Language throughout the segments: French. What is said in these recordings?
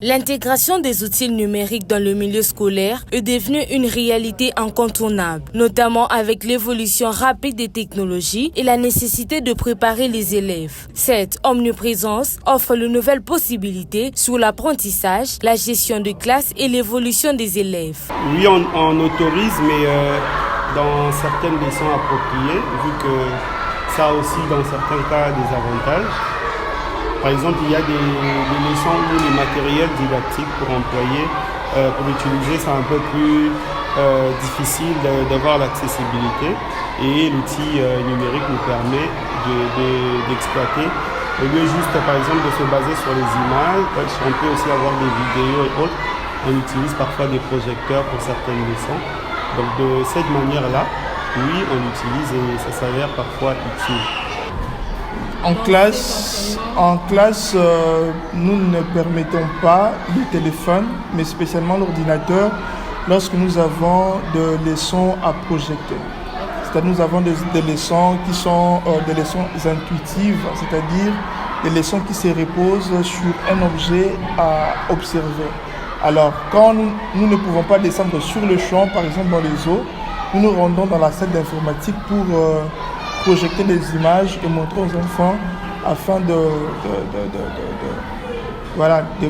L'intégration des outils numériques dans le milieu scolaire est devenue une réalité incontournable, notamment avec l'évolution rapide des technologies et la nécessité de préparer les élèves. Cette omniprésence offre de nouvelles possibilités sur l'apprentissage, la gestion de classe et l'évolution des élèves. Oui, on autorise, mais dans certaines leçons appropriées, vu que ça a aussi dans certains cas des avantages. Par exemple, il y a des leçons où les matériels didactiques pour employer, pour utiliser, c'est un peu plus difficile d'avoir l'accessibilité. Et l'outil numérique nous permet d'exploiter. Au lieu juste, par exemple, de se baser sur les images, on peut aussi avoir des vidéos et autres. On utilise parfois des projecteurs pour certaines leçons. Donc de cette manière-là, oui, on l'utilise et ça s'avère parfois utile. En classe, nous ne permettons pas le téléphone, mais spécialement l'ordinateur, lorsque nous avons des leçons à projeter. C'est-à-dire nous avons des leçons qui sont des leçons intuitives, c'est-à-dire des leçons qui se reposent sur un objet à observer. Alors, quand nous ne pouvons pas descendre sur le champ, par exemple dans les eaux, nous nous rendons dans la salle d'informatique pour projeter les images et montrer aux enfants afin de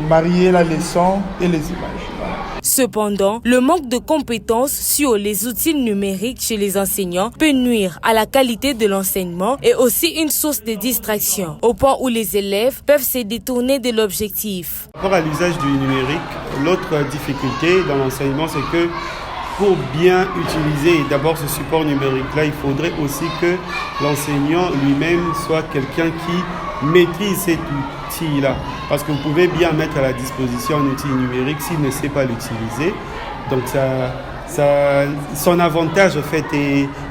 marier la leçon et les images. Voilà. Cependant, le manque de compétences sur les outils numériques chez les enseignants peut nuire à la qualité de l'enseignement et aussi une source de distraction, au point où les élèves peuvent se détourner de l'objectif. Par rapport à l'usage du numérique, l'autre difficulté dans l'enseignement, c'est que pour bien utiliser d'abord ce support numérique-là, il faudrait aussi que l'enseignant lui-même soit quelqu'un qui maîtrise cet outil-là. Parce que vous pouvez bien mettre à la disposition un outil numérique s'il ne sait pas l'utiliser. Donc son avantage en fait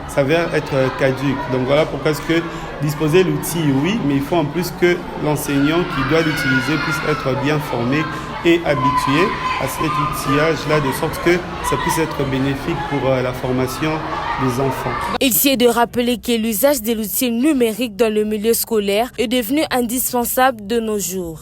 s'avère être caduque. Donc voilà pourquoi est-ce que disposer l'outil, oui, mais il faut en plus que l'enseignant qui doit l'utiliser puisse être bien formé et habitué à cet outillage-là, de sorte que ça puisse être bénéfique pour la formation des enfants. Il est de rappeler que l'usage de l'outil numérique dans le milieu scolaire est devenu indispensable de nos jours.